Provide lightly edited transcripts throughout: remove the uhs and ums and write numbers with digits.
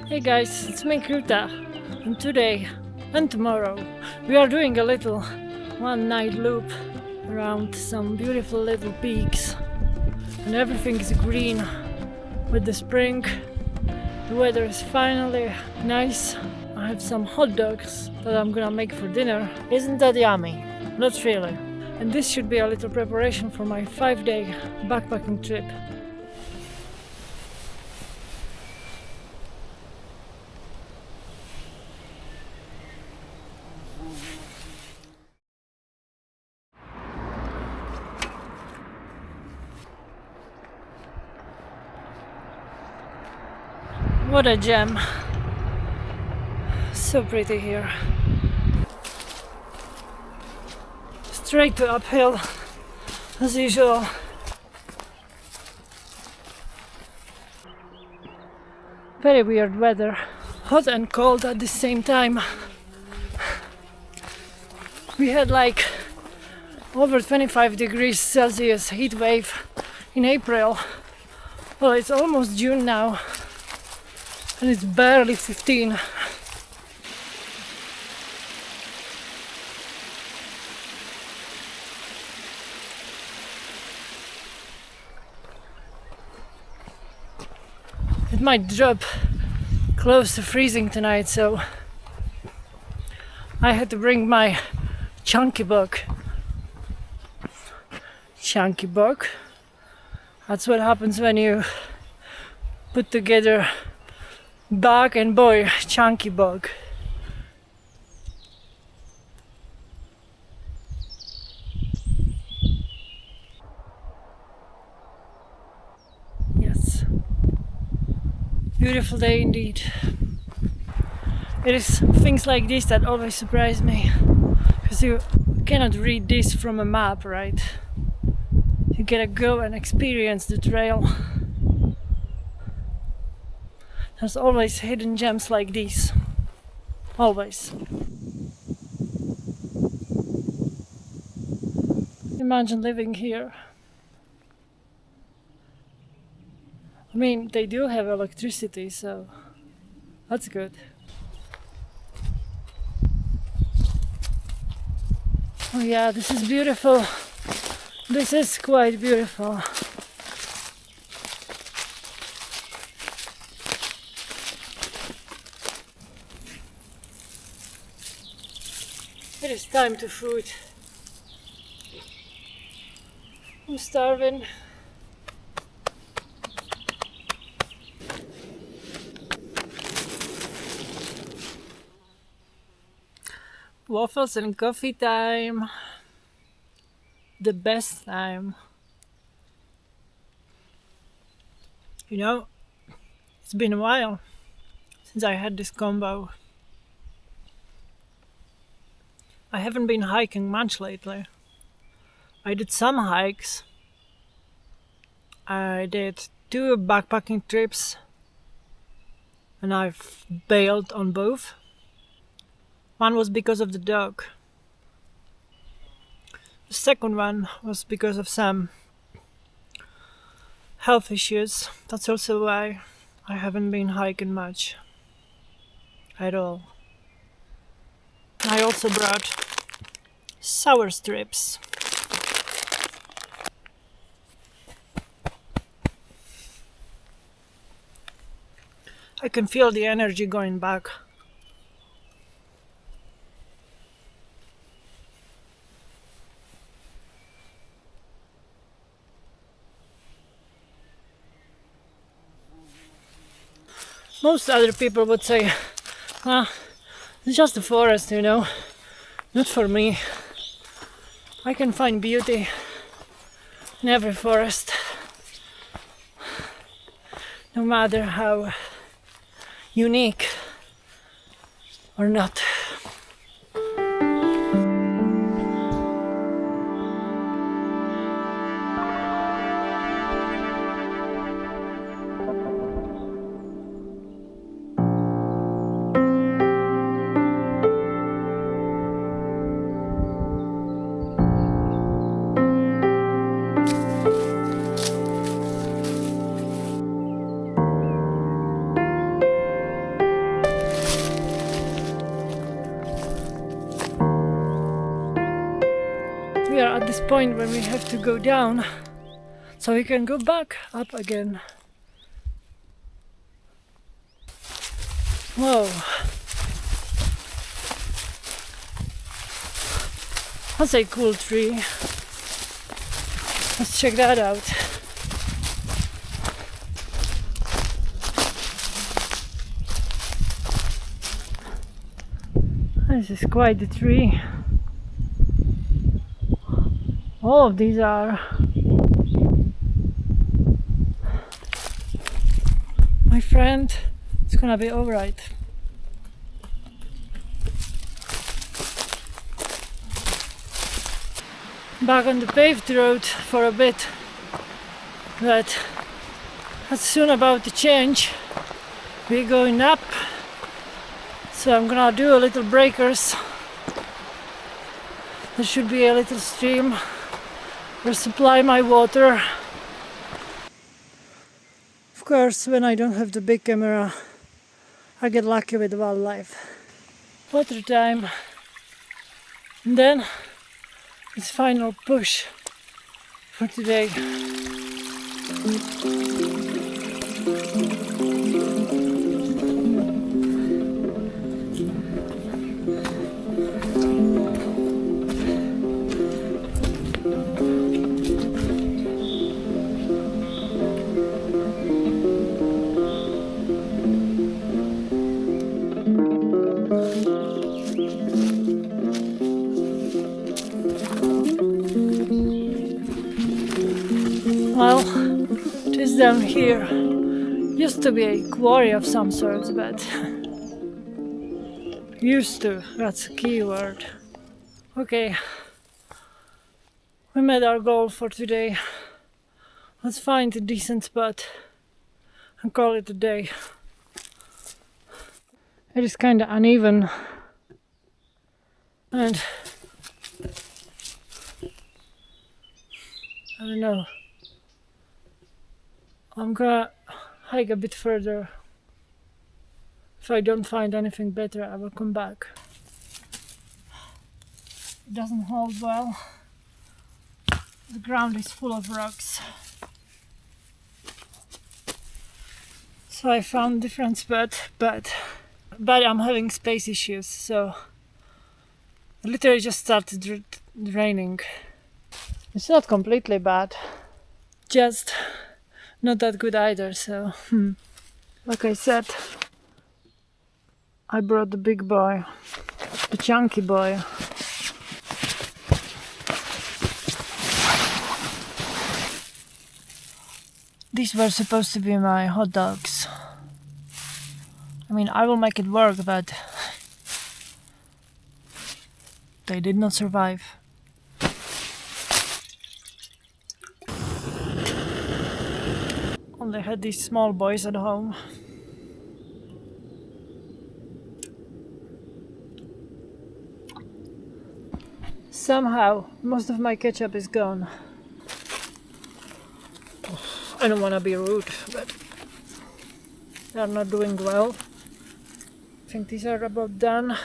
Hey guys, it's me Kruta, and today and tomorrow we are doing a little one night loop around some beautiful little peaks, and everything is green with the spring. The weather is finally nice. I have some hot dogs that I'm gonna make for dinner. Isn't that yummy? Not really. And this should be a little preparation for my 5-day backpacking trip. What a gem. So pretty here. Straight to uphill as usual. Very weird weather. Hot and cold at the same time. We had like over 25 degrees Celsius heat wave in April. Well, it's almost June now and it's barely 15. It might drop close to freezing tonight, so I had to bring my chunky book. Chunky book. That's what happens when you put together bag and boy, chunky book. Yes. Beautiful day indeed. It is things like this that always surprise me, because you cannot read this from a map, right? You gotta go and experience the trail. There's always hidden gems like these. Always. Imagine living here. I mean, they do have electricity, so that's good. Oh yeah, this is beautiful. This is quite beautiful. It is time to food. I'm starving. Waffles and coffee time. The best time. You know, it's been a while since I had this combo. I haven't been hiking much lately. I did some hikes. I did 2 backpacking trips and I've bailed on both. One was because of the dog. The second one was because of some health issues. That's also why I haven't been hiking much at all. I also brought sour strips. I can feel the energy going back. Most other people would say, it's just a forest, you know. Not for me. I can find beauty in every forest, no matter how unique or not. point when we have to go down so we can go back up again. Whoa. That's a cool tree. Let's check that out. This is quite the tree. All of these are. My friend, it's gonna be alright. Back on the paved road for a bit, but that's soon about to change. We're going up, so I'm gonna do a little breakers. There should be a little stream where supply my water. Of course, when I don't have the big camera, I get lucky with wildlife. Water time, and then it's final push for today. Well, this down here used to be a quarry of some sorts, but used to, that's a key word. Okay, we met our goal for today. Let's find a decent spot and call it a day. It is kind of uneven and I don't know. I'm gonna hike a bit further. If I don't find anything better, I will come back. It doesn't hold well. The ground is full of rocks. So I found a different spot, but I'm having space issues, so it literally just started raining. It's not completely bad, just not that good either, so like I said, I brought the big boy, the chunky boy. These were supposed to be my hot dogs. I mean, I will make it work, but they did not survive. Only had these small boys at home. Somehow, most of my ketchup is gone. I don't want to be rude, but they are not doing well. I think these are about done.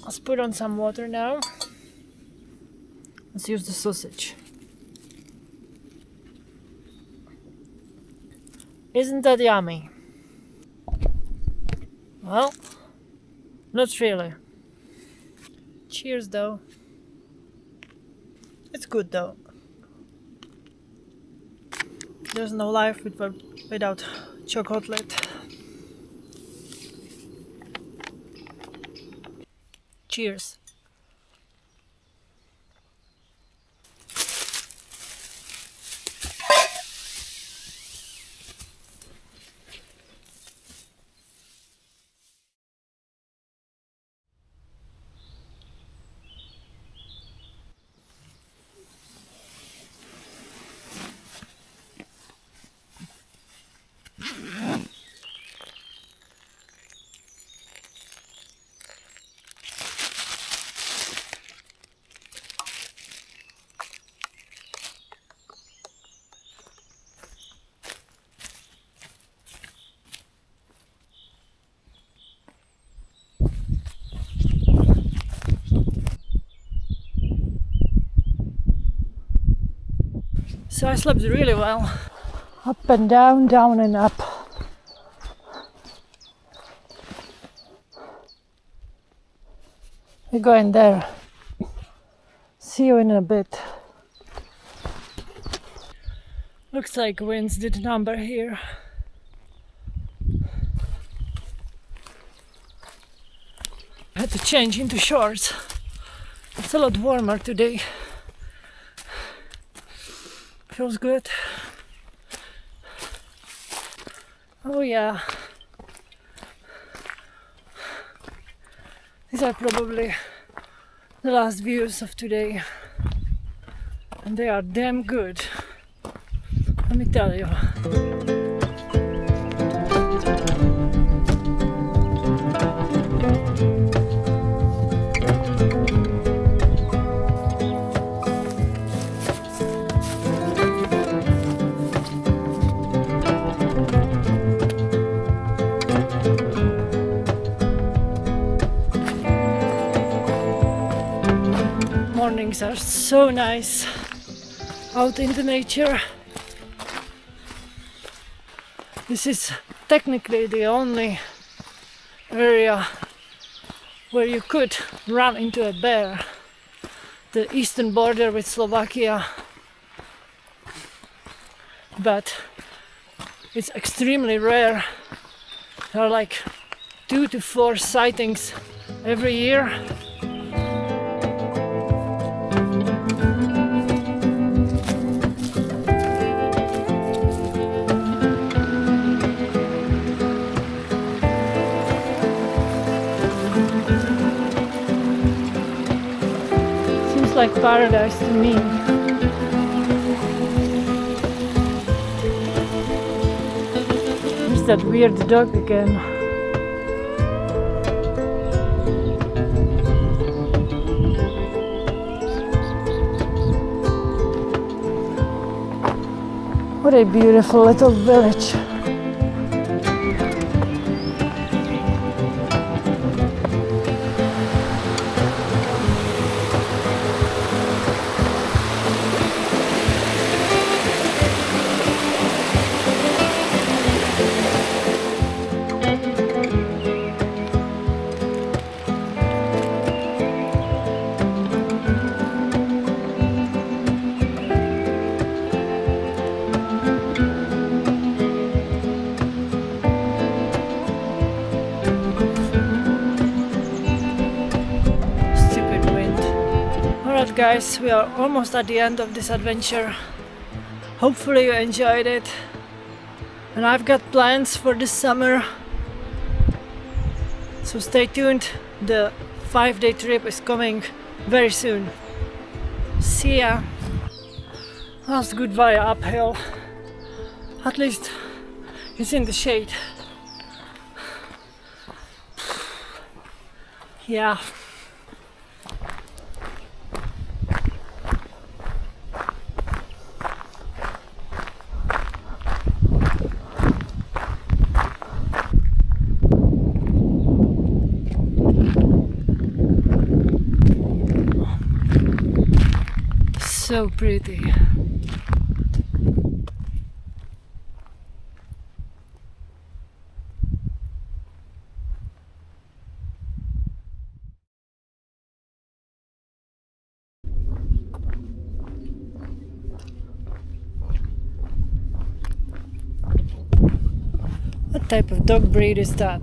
Let's put on some water now. Let's use the sausage. Isn't that yummy? Well, not really. Cheers though. It's good though. There's no life without chocolate. Cheers. So I slept really well. Up and down, down and up. We're going there. See you in a bit. Looks like winds did number here. I had to change into shorts. It's a lot warmer today. Feels good. Oh yeah. These are probably the last views of today. And they are damn good. Let me tell you. Mornings are so nice out in the nature. This is technically the only area where you could run into a bear. The eastern border with Slovakia. But it's extremely rare. There are like 2 to 4 sightings every year. Like paradise to me. There's that weird dog again. What a beautiful little village. Alright guys, we are almost at the end of this adventure. Hopefully you enjoyed it. And I've got plans for this summer. So stay tuned, the 5-day trip is coming very soon. See ya! Last goodbye uphill. At least it's in the shade. Yeah. So pretty. What type of dog breed is that?